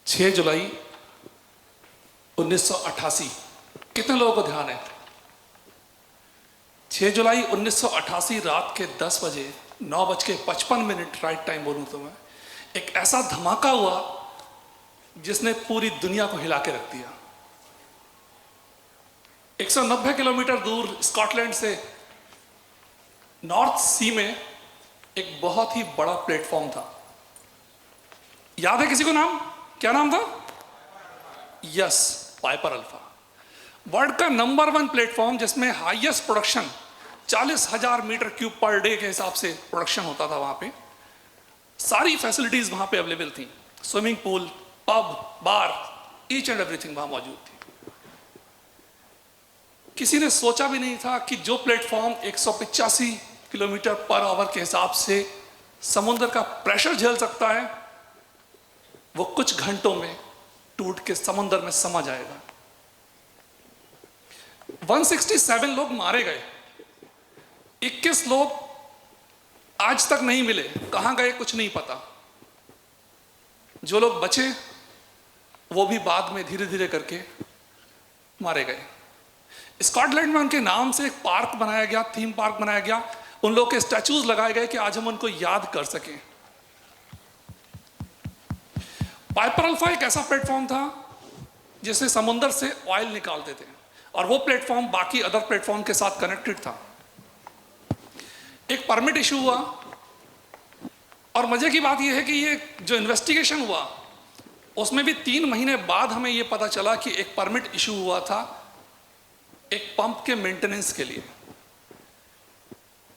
छह जुलाई 1988, कितने लोगों को ध्यान है? 6 जुलाई 1988 रात के 10 बजे 9:55 राइट टाइम बोलूं तो मैं, एक ऐसा धमाका हुआ जिसने पूरी दुनिया को हिला के रख दिया। 190 किलोमीटर दूर स्कॉटलैंड से नॉर्थ सी में एक बहुत ही बड़ा प्लेटफॉर्म था। याद है किसी को नाम? क्या नाम था? Yes, Piper Alpha. वर्ल्ड का नंबर 1 प्लेटफॉर्म जिसमें highest production 40,000 metre cube per day के हिसाब से प्रोडक्शन होता था। वहां पे सारी फैसिलिटीज वहां पे अवेलेबल थी, swimming pool, pub, bar, each and everything वहां मौजूद थी। किसी ने सोचा भी नहीं था कि जो प्लेटफॉर्म 185 किलोमीटर पर आवर के हिसाब से समुद्र का प्रेशर झेल सकता है, वो कुछ घंटों में टूट के समुद्र में समा जाएगा। 167 लोग मारे गए, 21 लोग आज तक नहीं मिले, कहां गए कुछ नहीं पता। जो लोग बचे वो भी बाद में धीरे धीरे करके मारे गए। स्कॉटलैंड में उनके नाम से एक पार्क बनाया गया, थीम पार्क बनाया गया, उन लोग के स्टैचूज लगाए गए कि आज हम उनको याद कर सकें। पाइपर अल्फा एक ऐसा प्लेटफॉर्म था जिससे समुद्र से ऑयल निकालते थे, और वो प्लेटफॉर्म बाकी अदर प्लेटफॉर्म के साथ कनेक्टेड था। एक परमिट इशू हुआ, और मजे की बात यह है कि ये जो इन्वेस्टिगेशन हुआ उसमें भी 3 महीने बाद हमें यह पता चला कि एक परमिट इशू हुआ था एक पंप के मेंटेनेंस के लिए।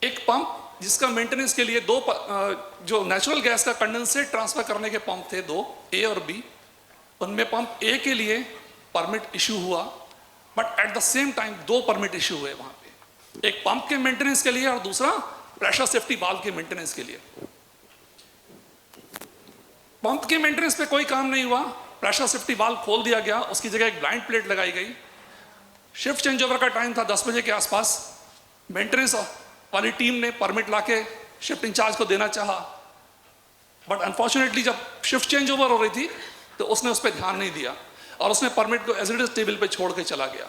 एक पंप जिसका मेंटेनेंस के लिए जो नेचुरल गैस का कंडेंसेट ट्रांसफर करने के पंप थे 2, ए और बी, उनमें पंप ए के लिए परमिट इशू हुआ, but at the same time 2 permit issue हुए वहां पे, एक पंप के मेंटेनेंस के लिए और दूसरा प्रेशर सेफ्टी वाल्व के मेंटेनेंस के लिए। पंप के मेंटेनेंस पे कोई काम नहीं हुआ, प्रेशर सेफ्टी वाल्व खोल दिया गया, उसकी जगह एक ब्लाइंड प्लेट लगाई गई। शिफ्ट चेंज ओवर का टाइम था 10 बजे के आसपास। मेंटेनेंस वाली टीम ने परमिट लाके शिफ्ट इंचार्ज को देना चाहा, बट अनफॉर्चुनेटली जब शिफ्ट चेंज ओवर हो रही थी तो उसने उस पर ध्यान नहीं दिया और उसने परमिट को एज इट इज टेबल पे छोड़ के चला गया।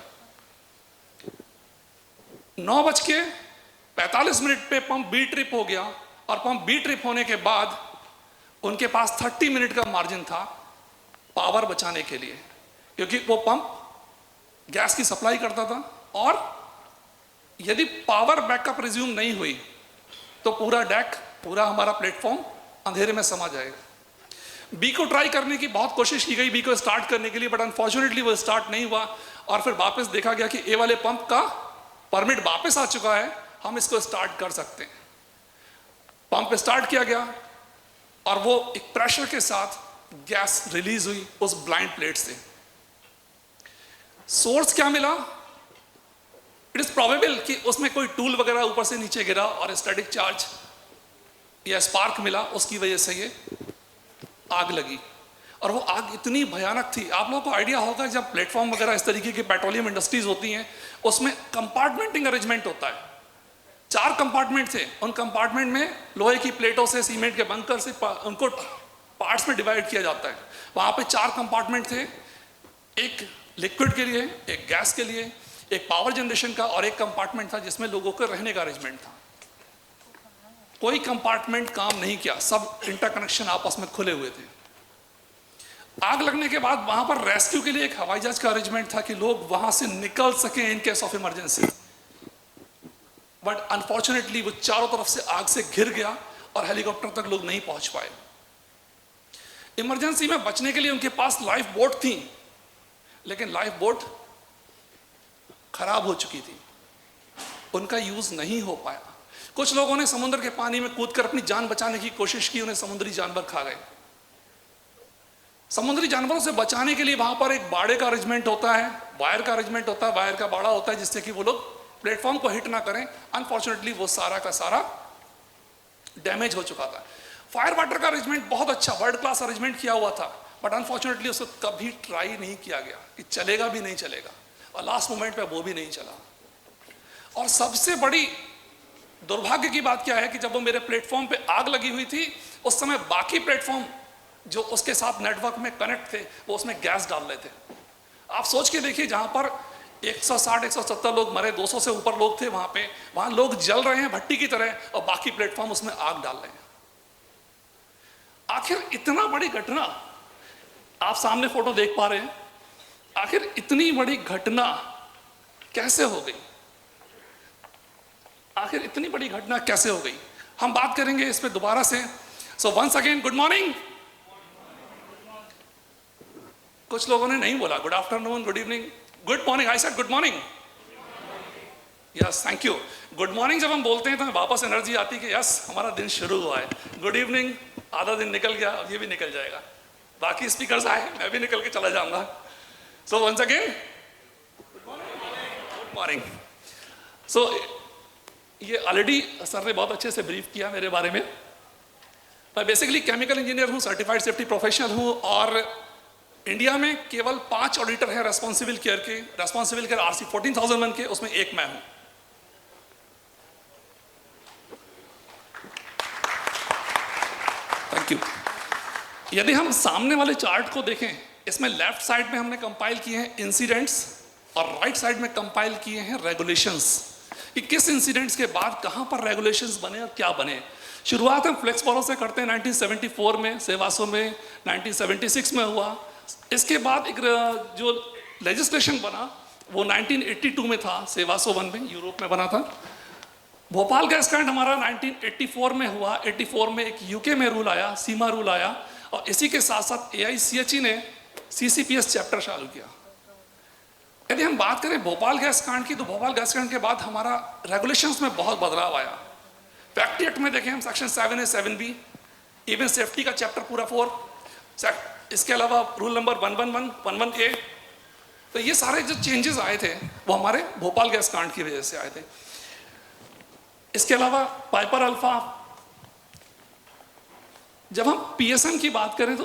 9:45 पे पंप बी ट्रिप हो गया, और पंप बी ट्रिप होने के बाद उनके पास 30 मिनट का मार्जिन था पावर बचाने के लिए, क्योंकि वो पंप गैस की सप्लाई करता था, और यदि पावर बैकअप रिज्यूम नहीं हुई तो पूरा डेक, पूरा हमारा प्लेटफॉर्म अंधेरे में समा जाएगा। बी को ट्राई करने की बहुत कोशिश की गई, बी को स्टार्ट करने के लिए, बट अनफॉर्चुनेटली वो स्टार्ट नहीं हुआ, और फिर वापस देखा गया कि ए वाले पंप का परमिट वापस आ चुका है, हम इसको स्टार्ट कर सकते हैं। पंप स्टार्ट किया गया और वो एक प्रेशर के साथ गैस रिलीज हुई उस ब्लाइंड प्लेट से। सोर्स क्या मिला? इट इज प्रोबेबल कि उसमें कोई टूल वगैरह ऊपर से नीचे गिरा और स्टैटिक चार्ज या स्पार्क मिला, उसकी वजह से ये आग लगी। और वो आग इतनी भयानक थी, आप लोगों को आइडिया होगा जब प्लेटफॉर्म वगैरह इस तरीके की पेट्रोलियम इंडस्ट्रीज होती हैं, उसमें कंपार्टमेंटिंग अरेंजमेंट होता है। 4 कंपार्टमेंट थे, उन कंपार्टमेंट में लोहे की प्लेटों से, सीमेंट के बंकर से उनको पार्ट्स में डिवाइड किया जाता है। वहां पे 4 कंपार्टमेंट थे, एक लिक्विड के लिए, एक गैस के लिए, एक पावर जनरेशन का, और एक कंपार्टमेंट था जिसमें लोगों को रहने का अरेंजमेंट था। कोई कंपार्टमेंट काम नहीं किया, सब इंटरकनेक्शन आपस में खुले हुए थे। आग लगने के बाद वहां पर रेस्क्यू के लिए एक हवाई जहाज का अरेंजमेंट था कि लोग वहां से निकल सकें in case of emergency, but unfortunately वो चारों तरफ से आग से घिर गया और हेलीकॉप्टर तक लोग नहीं पहुंच पाए। इमरजेंसी में बचने के लिए उनके पास लाइफ बोट थी, लेकिन लाइफ बोट खराब हो चुकी थी, उनका यूज नहीं हो पाया। कुछ लोगों ने समुद्र के पानी में कूदकर अपनी जान बचाने की कोशिश की, उन्हें समुद्री जानवर खा गए। समुद्री जानवरों से बचाने के लिए वहां पर एक बाड़े का अरेंजमेंट होता है, वायर का अरेंजमेंट होता है, वायर का बाड़ा होता है जिससे कि वो लोग प्लेटफॉर्म को हिट ना करें। अनफॉर्चुनेटली वो सारा का सारा डैमेज हो चुका था। फायर वाटर का अरेंजमेंट बहुत अच्छा, वर्ल्ड क्लास अरेंजमेंट किया हुआ था, बट अनफॉर्चुनेटली उसको कभी ट्राई नहीं किया गया कि चलेगा भी नहीं चलेगा, और लास्ट मोमेंट पे वो भी नहीं चला। और सबसे बड़ी दुर्भाग्य की बात क्या है कि जब वो मेरे प्लेटफॉर्म पे आग लगी हुई थी, उस समय बाकी प्लेटफॉर्म जो उसके साथ नेटवर्क में कनेक्ट थे वो उसमें गैस डाल रहे थे। आप सोच के देखिए, जहां पर 160-170 लोग मरे, 200 से ऊपर लोग थे वहां लोग जल रहे हैं भट्टी की तरह, और बाकी प्लेटफॉर्म उसमें आग डाल रहे हैं। आखिर इतना बड़ी घटना, आप सामने फोटो देख पा रहे हैं, आखिर इतनी बड़ी घटना कैसे हो गई? आखिर इतनी बड़ी घटना कैसे हो गई? हम बात करेंगे इस पे दोबारा से। So once again, good morning. कुछ लोगों ने नहीं बोला good afternoon, good evening, good morning. I said good morning. Yes, thank you. Good morning जब हम बोलते हैं तो हमें वापस एनर्जी आती है कि यस, हमारा दिन शुरू हुआ है। गुड इवनिंग, आधा दिन निकल गया, अब ये भी निकल जाएगा। बाकी स्पीकर्स आए, मैं भी निकल के चला जाऊंगा। So once again, good morning. So ये ऑलरेडी सर ने बहुत अच्छे से ब्रीफ किया मेरे बारे में। मैं बेसिकली केमिकल इंजीनियर हूँ, सर्टिफाइड सेफ्टी प्रोफेशनल हूँ, और इंडिया में केवल 5 ऑडिटर हैं रेस्पॉन्सिबल केयर के। रेस्पॉन्सिबल केयर RC 14001 के, उसमें एक मैं हूं। Thank you. यदि हम सामने वाले चार्ट को देखें, इसमें लेफ्ट साइड में हमने कंपाइल किए हैं इंसिडेंट्स, और राइट साइड में कंपाइल किए हैं रेगुलेशंस, कि किस इंसिडेंट्स के बाद कहां पर रेगुलेशंस बने और क्या बने। शुरुआत हम फ्लेक्सबोरो से करते हैं 1974 में, सेवासो में 1976 में हुआ। इसके बाद एक जो लेजिस्लेशन बना वो 1982 में था, सेवासो 1 में, यूरोप में बना था। भोपाल गैस कांड हमारा 1984 में हुआ। 84 में एक यूके में रूल आया, सीमा रूल आया, और इसी के साथ साथ AICHE ने CCPS चैप्टर चालू किया। यदि हम बात करें भोपाल गैस कांड की, तो भोपाल गैस कांड के बाद हमारा रेगुलेशंस में बहुत बदलाव आया। फैक्ट्री एक्ट में देखें हम, section 7A 7B, even safety का चैप्टर पूरा 4, इसके अलावा रूल नंबर 111, 11A। तो ये सारे जो चेंजेस आए थे वो हमारे भोपाल गैस कांड की वजह से आए थे। इसके अलावा पाइपर अल्फा, जब हम PSM की बात करें तो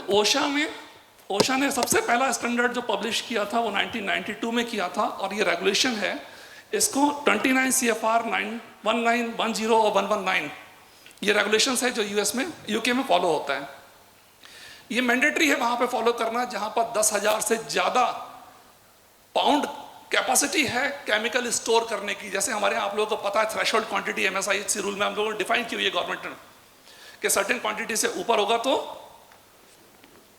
ओशा ने सबसे पहला स्टैंडर्ड जो पब्लिश किया था वो 1992 में किया था, और ये रेगुलेशन है, इसको 29 CFR 1910 और 119, ये रेगुलेशंस है जो यूके में फॉलो होता है। ये मैंडेटरी है वहां पे फॉलो करना जहां पर 10,000 से ज्यादा पाउंड कैपेसिटी है केमिकल स्टोर करने की। जैसे हमारे यहाँ आप लोगों को पता है थ्रेशोल्ड क्वांटिटी MSIHC रूल में हम लोगों ने डिफाइन की हुई है गवर्नमेंट ने, कि सर्टेन क्वांटिटी से ऊपर होगा तो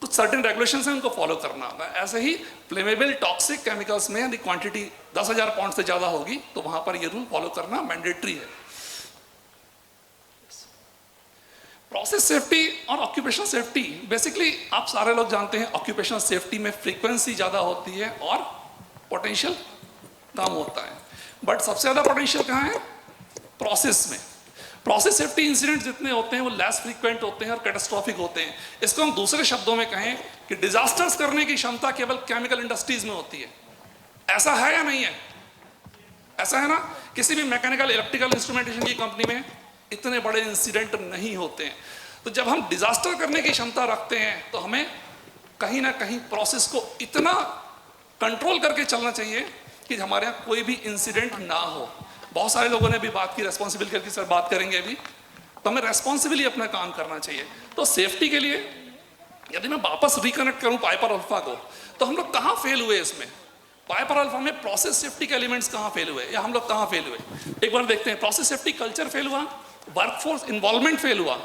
कुछ सर्टेन रेगुलेशंस हैं, उनको फॉलो करना होगा। ऐसे ही फ्लेमेबल टॉक्सिक केमिकल्स में यदि क्वांटिटी 10,000 पाउंड से ज्यादा होगी तो वहां पर ये रूल फॉलो करना मैंडेटरी है। प्रोसेस सेफ्टी और ऑक्यूपेशनल सेफ्टी, बेसिकली आप सारे लोग जानते हैं ऑक्यूपेशनल सेफ्टी में फ्रीक्वेंसी ज़्यादा होती है और पोटेंशियल कम होता है, बट सबसे ज़्यादा पोटेंशियल कहाँ है? प्रोसेस में। प्रोसेस सेफ्टी इंसिडेंट जितने होते हैं वो लेस फ्रीक्वेंट होते हैं और कैटास्ट्रॉफिक होते हैं। इसको हम दूसरे शब्दों में कहें कि डिजास्टर्स करने की क्षमता केवल केमिकल इंडस्ट्रीज में होती है। ऐसा है या नहीं है? ऐसा है ना? किसी भी मैकेनिकल इलेक्ट्रिकल इंस्ट्रूमेंटेशन की कंपनी में इतने बड़े इंसिडेंट नहीं होते हैं। तो जब हम डिजास्टर करने की क्षमता रखते हैं तो हमें कहीं ना कहीं प्रोसेस को इतना कंट्रोल करके चलना चाहिए कि हमारे यहाँ कोई भी इंसिडेंट ना हो। बहुत सारे लोगों ने भी बात की रेस्पॉन्सिबिलिटी करके, सर बात करेंगे अभी, तो हमें रेस्पॉन्सिबली अपना काम करना चाहिए। तो सेफ्टी के लिए यदि मैं वापस रिकनेक्ट करूं पाइपर अल्फा को, तो हम लोग कहाँ फेल हुए इसमें? पाइपर अल्फा में प्रोसेस सेफ्टी के एलिमेंट्स कहाँ फेल हुए या हम लोग कहाँ फेल हुए? एक बार देखते हैं। प्रोसेस सेफ्टी कल्चर फेल हुआ, वर्कफोर्स इन्वॉल्वमेंट फेल हुआ।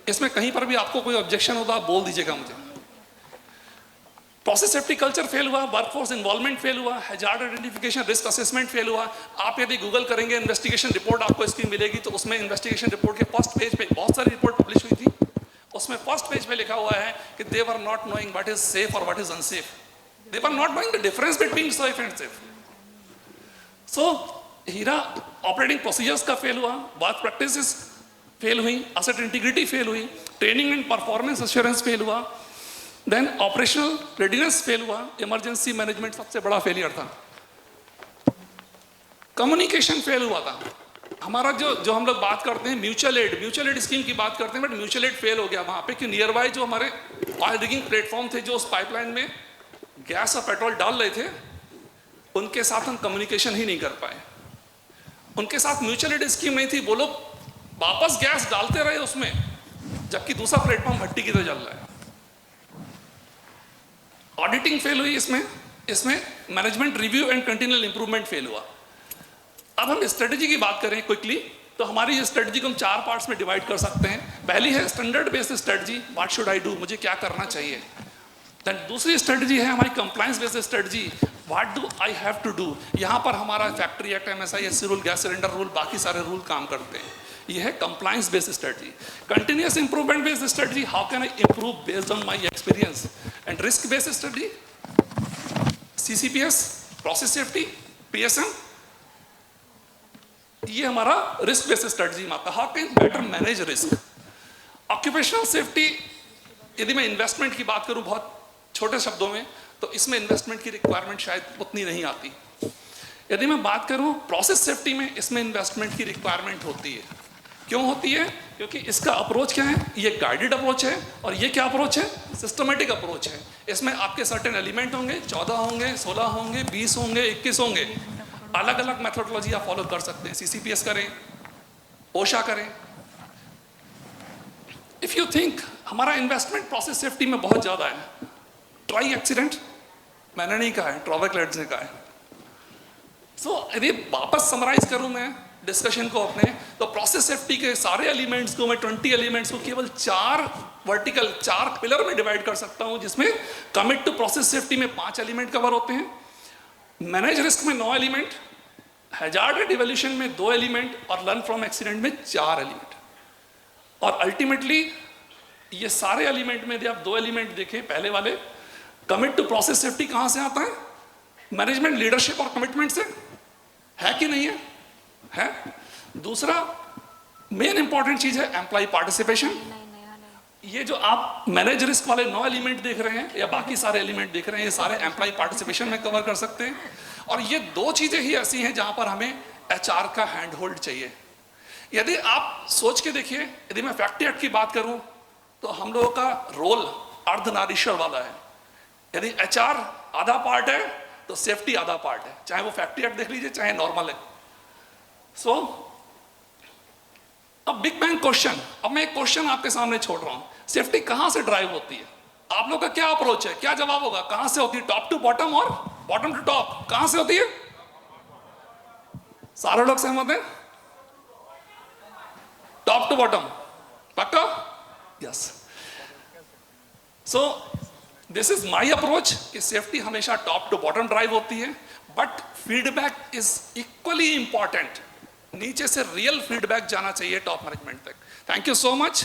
इसमें कहीं पर भी आपको कोई ऑब्जेक्शन होगा आप बोल दीजिएगा मुझे। प्रोसेस सेफ्टी कल्चर फेल हुआ, वर्कफोर्स इन्वॉल्वमेंट फेल हुआ, hazard identification risk assessment fail हुआ। आप यदि गूगल करेंगे इन्वेस्टिगेशन रिपोर्ट आपको स्क्रीन मिलेगी, तो उसमें इन्वेस्टिगेशन रिपोर्ट के फर्स्ट पेज पे बहुत सारी रिपोर्ट पब्लिश हुई थी, उसमें फर्स्ट पेज पे लिखा हुआ है कि they were not knowing what is safe और what is unsafe, they were not knowing the difference between safe and safe. So हीरा ऑपरेटिंग प्रोसीजर्स का फेल हुआ, वर्क प्रैक्टिसेस फेल हुई, एसेट इंटीग्रिटी फेल हुई, training and performance assurance fail हुआ, then operational readiness fail हुआ, emergency management सबसे बड़ा failure था, कम्युनिकेशन फेल हुआ था। हमारा जो हम लोग बात करते हैं म्यूचुअल एड स्कीम की बात करते हैं, बट म्यूचुअल एड फेल हो गया वहां पे कि नियर बाय जो हमारे ऑयल रिगिंग प्लेटफॉर्म थे जो उस पाइपलाइन में गैस और पेट्रोल डाल रहे थे, उनके साथ हम कम्युनिकेशन ही नहीं कर पाए। उनके साथ म्यूचुअल एड स्कीम नहीं थी, वो लोग वापस गैस डालते रहे उसमें, जबकि दूसरा प्लेटफॉर्म भट्टी की तरह जल रहा है। ऑडिटिंग फेल हुई इसमें management review and continual improvement fail हुआ। अब हम स्ट्रेटजी की बात करें क्विकली, तो हमारी स्ट्रेटजी को हम 4 पार्ट्स में डिवाइड कर सकते हैं। पहली है standard based strategy, what should I do, मुझे क्या करना चाहिए। देन दूसरी स्ट्रेटजी है हमारी compliance based strategy, what do I have to do. यहाँ पर हमारा factory act, MSI rule, gas cylinder rule, बाकी सारे रूल काम करते हैं। ये है compliance based strategy. Continuous improvement based strategy, how can I improve based on my experience. And risk based strategy, CCPS, process safety, PSM, ये हमारा risk based strategy में आता है। How can better manage risk. Occupational safety, यदि मैं investment की बात करूं बहुत छोटे शब्दों में, तो इसमें इन्वेस्टमेंट की रिक्वायरमेंट शायद उतनी नहीं आती। यदि मैं बात करूं प्रोसेस सेफ्टी में, इसमें इन्वेस्टमेंट की रिक्वायरमेंट होती है। क्यों होती है? क्योंकि इसका अप्रोच क्या है, ये गाइडेड अप्रोच है, और ये क्या अप्रोच है, सिस्टमेटिक अप्रोच है। इसमें आपके सर्टेन एलिमेंट होंगे, 14 होंगे, 16 होंगे, 20 होंगे, 21 होंगे, अलग अलग मेथोडोलॉजी आप फॉलो कर सकते हैं। CCPS करें, OSHA करें। इफ यू थिंक हमारा इन्वेस्टमेंट प्रोसेस सेफ्टी में बहुत ज्यादा है, ट्राई एक्सीडेंट मैंने नहीं कहा है, ट्रॉवेक लेड्स ने कहा है। यदि वापस समराइज करूं मैं डिस्कशन को अपने, तो प्रोसेस सेफ्टी के सारे एलिमेंट्स को मैं 20 एलिमेंट्स को केवल 4 वर्टिकल 4 पिलर में डिवाइड कर सकता हूं, जिसमें कमिट टू प्रोसेस सेफ्टी में 5 एलिमेंट कवर होते हैं, मैनेज रिस्क में 9 एलिमेंट, हैजार्ड इवोल्यूशन में 2 एलिमेंट, और लर्न फ्रॉम एक्सीडेंट में 4 एलिमेंट। और अल्टीमेटली ये सारे एलिमेंट में यदि आप 2 एलिमेंट देखें, पहले वाले कमिट टू प्रोसेस सेफ्टी कहां से आता है, मैनेजमेंट लीडरशिप और कमिटमेंट से है कि नहीं है? दूसरा मेन इंपॉर्टेंट चीज है एम्प्लॉय पार्टिसिपेशन। ये जो आप मैनेज रिस्क वाले 9 एलिमेंट देख रहे हैं या बाकी सारे एलिमेंट देख रहे हैं, ये सारे एम्प्लॉय पार्टिसिपेशन में कवर कर सकते हैं। और ये 2 चीजें ही ऐसी हैं जहां पर हमें HR का हैंड होल्ड चाहिए। यदि आप सोच के देखिए, यदि मैं फैक्ट्री एक्ट की बात करूं, तो हम लोगों का रोल अर्धनारीश्वर वाला है। यदि HR आधा पार्ट है, तो सेफ्टी आधा पार्ट है, चाहे वो फैक्ट्री एक्ट देख लीजिए, चाहे नॉर्मल है। अब बिग बैंग क्वेश्चन, अब मैं एक क्वेश्चन आपके सामने छोड़ रहा हूं, सेफ्टी कहां से ड्राइव होती है? आप लोग का क्या अप्रोच है, क्या जवाब होगा? कहां से होती है? टॉप टू बॉटम और बॉटम टू टॉप? कहां से होती है? सारे लोग सहमत हैं? टॉप टू बॉटम, पक्का? Yes. This is my approach कि सेफ्टी हमेशा टॉप टू बॉटम ड्राइव होती है, but feedback is equally important. नीचे से रियल फीडबैक जाना चाहिए टॉप मैनेजमेंट तक। Thank you so much.